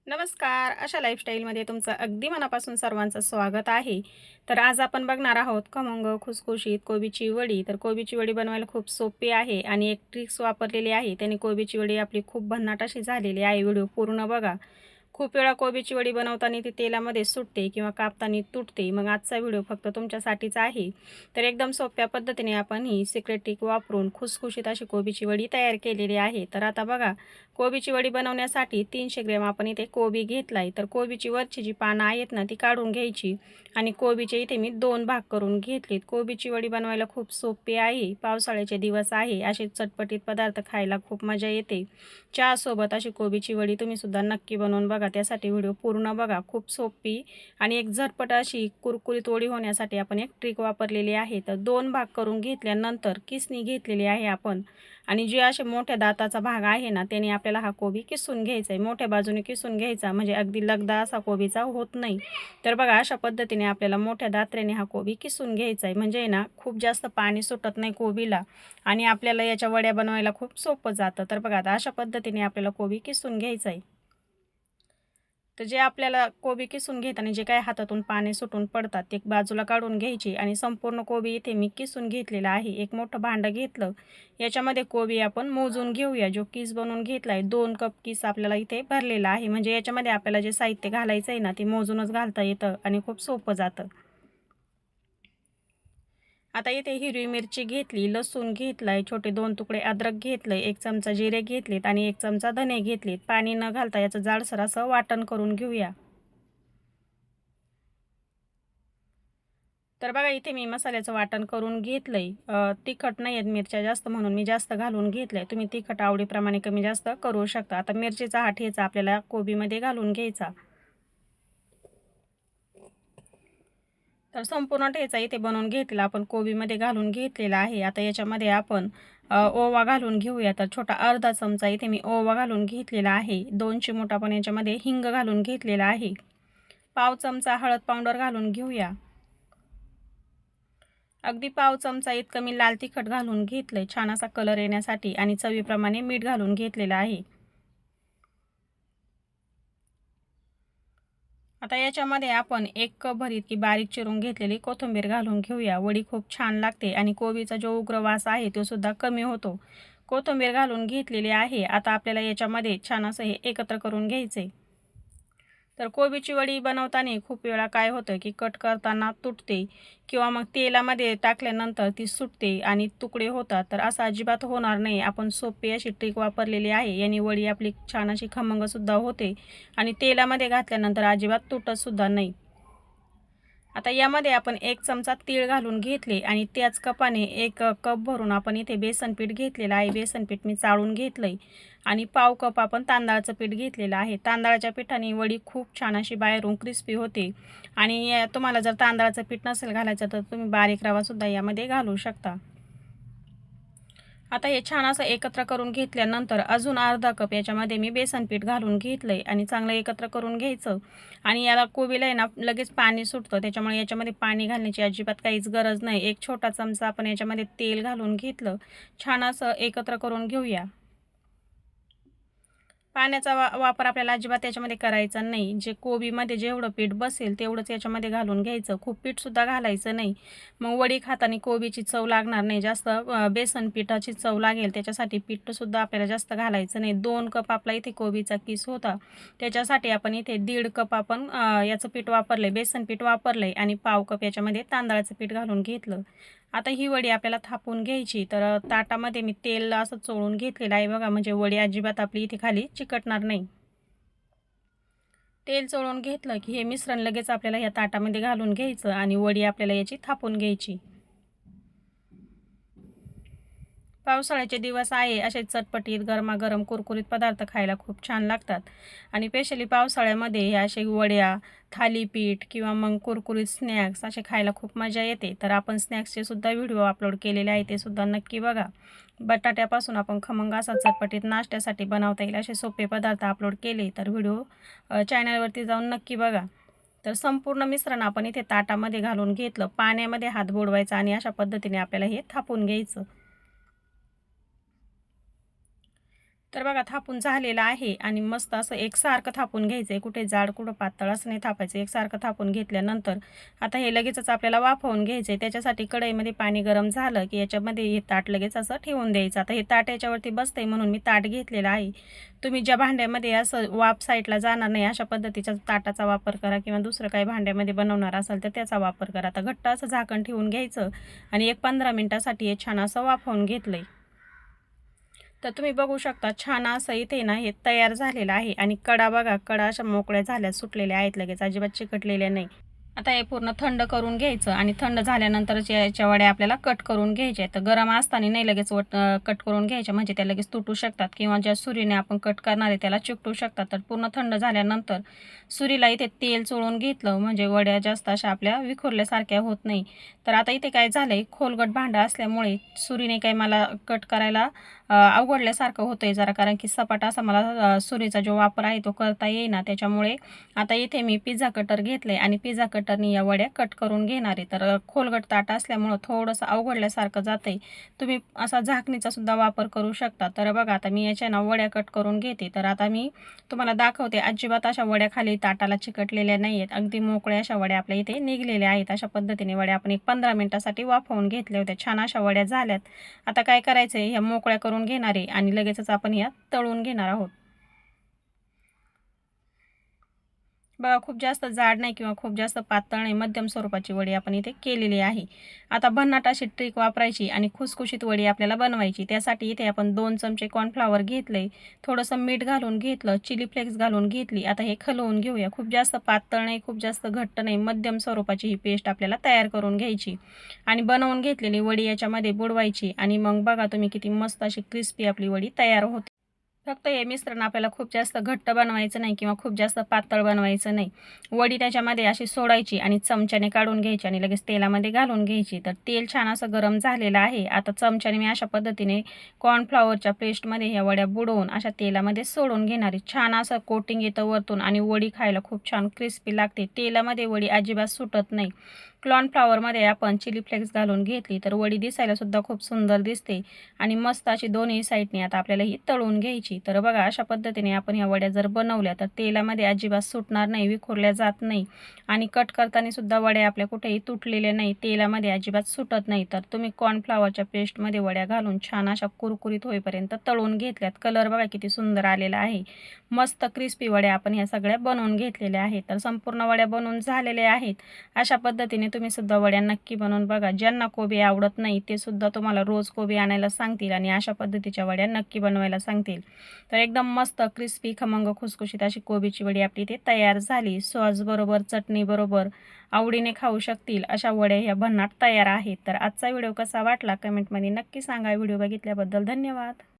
नमस्कार. अशा लाईफस्टाईलमध्ये तुमचं अगदी मनापासून सर्वांचं स्वागत आहे. तर आज आपण बघणार आहोत खमंग, खुसखुशीत कोबीची वडी. तर कोबीची वडी बनवायला खूप सोपी आहे आणि एक ट्रिक्स वापरलेली आहे. त्याने कोबीची वडी आपली खूप भन्नाट अशी झालेली आहे. व्हिडिओ पूर्ण बघा. खूप वेळा कोबीची वडी बनवताना ती तेलामध्ये सुटते किंवा कापताना तुटते. मग आजचा व्हिडिओ फक्त तुमच्यासाठीच आहे. तर एकदम सोप्या पद्धतीने आपण ही सिक्रेट ट्रिक वापरून खुसखुशीत अशी कोबीची वडी तयार केलेली आहे. तर आता बघा, कोबीची वडी बनवण्यासाठी 300 ग्रॅम आपण इथे कोबी घेतला आहे. तर कोबीची वरची जी पानं आहेत ना ती काढून घ्यायची आणि कोबीचे इथे मी 2 भाग करून घेतलेत. कोबीची वडी बनवायला खूप सोपी आहे. पावसाळ्याचे दिवस आहे. असे चटपटीत पदार्थ खायला खूप मजा येते. चहासोबत अशी कोबीची वडी तुम्ही सुद्धा नक्की बनवून बघा. त्यासाठी व्हिडिओ पूर्ण बघा. खूप सोपी आणि एक झटपट अशी कुरकुरीत वडी होण्यासाठी आपण एक ट्रिक वापरलेली आहे. तर 2 भाग करून घेतल्यानंतर किसणी घेतलेली आहे आपण आणि जे असे मोठ्या दाताचा भाग आहे ना त्याने आपल्याला हा कोबी किसून घ्यायचा आहे. मोठ्या बाजूने किसून घ्यायचा म्हणजे अगदी लगदा असा कोबीचा होत नाही. तर बघा अशा पद्धतीने आपल्याला मोठ्या दात्र्याने हा कोबी किसून घ्यायचा आहे. म्हणजे ना खूप जास्त पाणी सुटत नाही कोबीला आणि आपल्याला याच्या वड्या बनवायला खूप सोपं जातं. तर बघा आता अशा पद्धतीने आपल्याला कोबी किसून घ्यायचा आहे. तर जे आपल्याला कोबी किसून घेताना जे काही हातातून पाने सुटून पडतात ते बाजूला काढून घ्यायची आणि संपूर्ण कोबी इथे मी किसून घेतलेला आहे. एक मोठं भांडं घेतलं. याच्यामध्ये कोबी आपण मोजून घेऊया. जो किस बनवून घेतला आहे 2 कप किस आपल्याला इथे भरलेला आहे. म्हणजे याच्यामध्ये आपल्याला जे साहित्य घालायचं आहे ना ते मोजूनच घालता येतं आणि खूप सोपं जातं. आता इथे हिरवी मिरची घेतली, लसूण घेतलाय, छोटे 2 तुकडे अद्रक घेतलंय, 1 चमचा जिरे घेतलेत आणि 1 चमचा धने घेतलेत. पाणी न घालता याचं जाडसर असं वाटण करून घेऊया. तर बघा इथे मी मसाल्याचं वाटण करून घेतलंय. तिखट नाही आहेत मिरच्या जास्त म्हणून मी जास्त घालून घेतलंय. तुम्ही तिखट आवडीप्रमाणे कमी जास्त करू शकता. आता मिरचीचा हा ठेचा आपल्याला कोबीमध्ये घालून घ्यायचा. तर संपूर्ण ठेचा इथे बनवून घेतलेला आपण कोबीमध्ये घालून घेतलेला आहे. आता याच्यामध्ये आपण ओवा घालून घेऊया. तर छोटा अर्धा चमचा इथे मी ओवा घालून घेतलेला आहे. 2 चिमूट आपण याच्यामध्ये हिंग घालून घेतलेला आहे. पाव चमचा हळद पावडर घालून घेऊया. अगदी पाव चमचा इतकं मी लाल तिखट घालून घेतलंय छान असा कलर येण्यासाठी आणि चवीप्रमाणे मीठ घालून घेतलेलं आहे. आता याच्यामध्ये आपण 1 कप भर इतकी बारीक चिरून घेतलेली कोथिंबीर घालून घेऊया. वडी खूप छान लागते आणि कोबीचा जो उग्र वास आहे तो सुद्धा कमी होतो. कोथिंबीर घालून घेतलेली आहे. आता आपल्याला याच्यामध्ये छान असं हे एकत्र करून घ्यायचे. तर कोबीची वडी बनवताना खूप वेळा काय होतं की कट करताना तुटते किंवा मग तेलामध्ये टाकल्यानंतर ती सुटते आणि तुकडे होतात. तर असं अजिबात होणार नाही. आपण सोपी अशी ट्रिक वापरलेली आहे. याने वडी आपली छान अशी खमंगसुद्धा होते आणि तेलामध्ये घातल्यानंतर अजिबात तुटतसुद्धा नाही. आता यामध्ये आपण 1 चमचा तीळ घालून घेतले आणि त्याच कपाने 1 कप भरून आपण इथे बेसन पीठ घेतलेलं आहे. बेसन पीठ मी चाळून घेतलंय आणि पाव कप आपण तांदळाचं पीठ घेतलेलं आहे. तांदळाच्या पिठाने वडी खूप छान अशी बाहेरून क्रिस्पी होते आणि तुम्हाला जर तांदळाचं पीठ नसेल घालायचं तर तुम्ही बारीक रवासुद्धा यामध्ये घालू शकता. आता हे छान असं एकत्र करून घेतल्यानंतर अजून अर्धा कप याच्यामध्ये मी बेसन पीठ घालून घेतलंय आणि चांगलं एकत्र करून घ्यायचं आणि याला कोबीला आहे ना लगेच पाणी सुटतं. त्याच्यामुळे याच्यामध्ये पाणी घालण्याची अजिबात काहीच गरज नाही. 1 छोटा चमचा आपण याच्यामध्ये तेल घालून घेतलं. छान असं एकत्र करून घेऊया. पाण्याचा वापर आपल्याला अजिबात त्याच्यामध्ये करायचा नाही. जे कोबीमध्ये जेवढं पीठ बसेल तेवढंच याच्यामध्ये घालून घ्यायचं. खूप पीठसुद्धा घालायचं नाही. मग वडी खाताना कोबीची चव लागणार नाही. जास्त बेसन पिठाची चव लागेल. त्याच्यासाठी पीठसुद्धा आपल्याला जास्त घालायचं नाही. 2 कप आपला इथे कोबीचा किस होता. त्याच्यासाठी आपण इथे 1.5 कप आपण याचं पीठ वापरलं बेसन पीठ वापरलं आणि पाव कप याच्यामध्ये तांदळाचं पीठ घालून घेतलं. आता ही वडी आपल्याला थापून घ्यायची. तर ताटामध्ये मी तेल असं चोळून घेतलेलं आहे बघा, म्हणजे वडी अजिबात आपली इथे खाली चिकटणार नाही. तेल चोळून घेतलं की हे मिश्रण लगेच आपल्याला या ताटामध्ये घालून घ्यायचं आणि वडी आपल्याला याची थापून घ्यायची. पावसाळ्याचे दिवस आहे. असे चटपटीत गरमागरम कुरकुरीत पदार्थ खायला खूप छान लागतात आणि स्पेशली पावसाळ्यामध्ये हे असे वड्या, थालीपीठ किंवा मग कुरकुरीत स्नॅक्स असे खायला खूप मजा येते. तर आपण स्नॅक्सचे सुद्धा व्हिडिओ अपलोड केलेले आहे. ते सुद्धा नक्की बघा. बटाट्यापासून आपण खमंग असा चटपटीत नाश्त्यासाठी बनवता येईल असे सोपे पदार्थ अपलोड केले. तर व्हिडिओ चॅनलवरती जाऊन नक्की बघा. तर संपूर्ण मिश्रण आपण इथे ताटामध्ये घालून घेतलं. पाण्यामध्ये हात बुडवायचा आणि अशा पद्धतीने आपल्याला हे थापून घ्यायचं. तर बघा थापून झालेलं आहे आणि मस्त असं एकसारखं थापून घ्यायचं आहे. कुठे जाड कुठं पातळ असं नाही थापायचं. एकसारखं थापून घेतल्यानंतर आता हे लगेचच आपल्याला वाफवून घ्यायचं आहे. त्याच्यासाठी कढईमध्ये पाणी गरम झालं की याच्यामध्ये हे ताट लगेच असं ठेवून द्यायचं. आता हे ताट याच्यावरती बसतंय म्हणून मी ताट घेतलेलं आहे. तुम्ही ज्या भांड्यामध्ये असं वाफ साईडला जाणार नाही अशा पद्धतीच्या ताटाचा वापर करा किंवा दुसरं काही भांड्यामध्ये बनवणार असाल तर त्याचा वापर करा. आता घट्ट असं झाकण ठेवून घ्यायचं आणि एक 15 मिनिटासाठी हे छान असं वाफवून घेतलंय. तर तुम्ही बघू शकता छान असं इथे ना हे तयार झालेलं आहे आणि कडा बघा, कडा अशा मोकळ्या झाल्या, सुटलेल्या आहेत लगेच, अजिबात चिकटलेल्या नाही. आता हे पूर्ण थंड करून घ्यायचं आणि थंड झाल्यानंतरच याच्या वड्या आपल्याला कट करून घ्यायच्या आहेत. तर गरम असताना नाही लगेच कट करून घ्यायच्या, म्हणजे त्या लगेच तुटू शकतात किंवा ज्या सुरीने आपण कट करणार आहे त्याला चिकटू शकतात. तर पूर्ण थंड झाल्यानंतर सुरीला इथे तेल चोळून घेतलं म्हणजे वड्या जास्त अशा आपल्या विखुरल्यासारख्या होत नाही. तर आता इथे काय झालंय, खोलगट भांडं असल्यामुळे सुरीने काही मला कट करायला अवघडल्यासारखं होतंय जरा, कारण की सपाट असा मला सुरीचा जो वापर आहे तो करता येईना. त्याच्यामुळे आता इथे मी पिझ्झा कटर घेतलंय आणि पिझ्झा कटरनी या वड्या कट करून घेणार आहे. तर खोलगट ताट असल्यामुळं थोडंसं अवघडल्यासारखं जातंय. तुम्ही असा झाकणीचा सुद्धा वापर करू शकता. तर बघा आता मी याच्या वड्या कट करून घेते. तर आता मी तुम्हाला दाखवते, अजिबात अशा वड्या खाली ताटाला चिकटलेल्या नाही आहेत. अगदी मोकळ्या अशा वड्या आपल्या इथे निघलेल्या आहेत. अशा पद्धतीने वड्या आपण एक 15 मिनिटासाठी वाफवून घेतल्या होत्या. छान अशा वड्या झाल्यात. आता काय करायचं आहे, ह्या मोकळ्या करून घेणार आहे आणि लगेचच आपण ह्या तळून घेणार आहोत. बघा खूप जास्त जाड नाही किंवा खूप जास्त पातळ नाही, मध्यम स्वरूपाची वडी आपण इथे केलेली आहे. आता भन्नाट अशी ट्रिक वापरायची आणि खुसखुशीत वडी आपल्याला बनवायची. त्यासाठी इथे आपण 2 चमचे कॉर्नफ्लॉवर घेतले, थोडंसं मीठ घालून घेतलं, चिली फ्लेक्स घालून घेतली. आता हे खलवून घेऊया. खूप जास्त पातळ नाही, खूप जास्त घट्ट नाही, मध्यम स्वरूपाची ही पेस्ट आपल्याला तयार करून घ्यायची आणि बनवून घेतलेली वडी याच्यामध्ये बुडवायची आणि मग बघा तुम्ही किती मस्त अशी क्रिस्पी आपली वडी तयार होते. फक्त हे मिश्रण आपल्याला खूप जास्त घट्ट बनवायचं नाही किंवा खूप जास्त पातळ बनवायचं नाही. वडी त्याच्यामध्ये अशी सोडायची आणि चमच्याने काढून घ्यायची आणि लगेच तेलामध्ये घालून घ्यायची. तर तेल छान असं गरम झालेलं आहे. आता चमच्याने मी अशा पद्धतीने कॉर्नफ्लॉवरच्या पेस्टमध्ये ह्या वड्या बुडवून अशा तेलामध्ये सोडून घेणार आहे. छान असं कोटिंग येतं वरतून आणि वडी खायला खूप छान क्रिस्पी लागते. तेलामध्ये वडी अजिबात सुटत नाही. कॉर्नफ्लॉवरमध्ये आपण चिली फ्लेक्स घालून घेतली तर वडी दिसायला सुद्धा खूप सुंदर दिसते आणि मस्त अशी दोन्ही साईडने आता आपल्याला ही तळून घ्यायची. तर बघा अशा पद्धतीने आपण ह्या वड्या जर बनवल्या तर तेलामध्ये अजिबात सुटणार नाही, विखुरल्या जात नाही आणि कट करताना सुद्धा वड्या आपल्या कुठेही तुटलेल्या नाही, तेलामध्ये अजिबात सुटत नाही. तर तुम्ही कॉर्नफ्लॉवरच्या पेस्टमध्ये वड्या घालून छान अशा कुरकुरीत होईपर्यंत तळून घेतल्यात. कलर बघा किती सुंदर आलेला आहे. मस्त क्रिस्पी वड्या आपण ह्या सगळ्या बनवून घेतलेल्या आहेत. तर संपूर्ण वड्या बनवून झालेल्या आहेत. अशा पद्धतीने तुम्ही सुद्धा वड्या नक्की बनवून बघा. ज्यांना कोबी आवडत नाही ते सुद्धा तुम्हाला रोज कोबी आणायला सांगतील आणि अशा पद्धतीच्या वड्या नक्की बनवायला सांगतील. तर एकदम मस्त क्रिस्पी खमंग खुसखुशीत अशी कोबीची वडी आपली इथे तयार झाली. सॉस बरोबर, चटणी बरोबर आवडीने खाऊ शकतील अशा वड्या ह्या भन्नाट तयार आहेत. तर आजचा व्हिडिओ कसा वाटला कमेंटमध्ये नक्की सांगा. व्हिडिओ बघितल्याबद्दल धन्यवाद.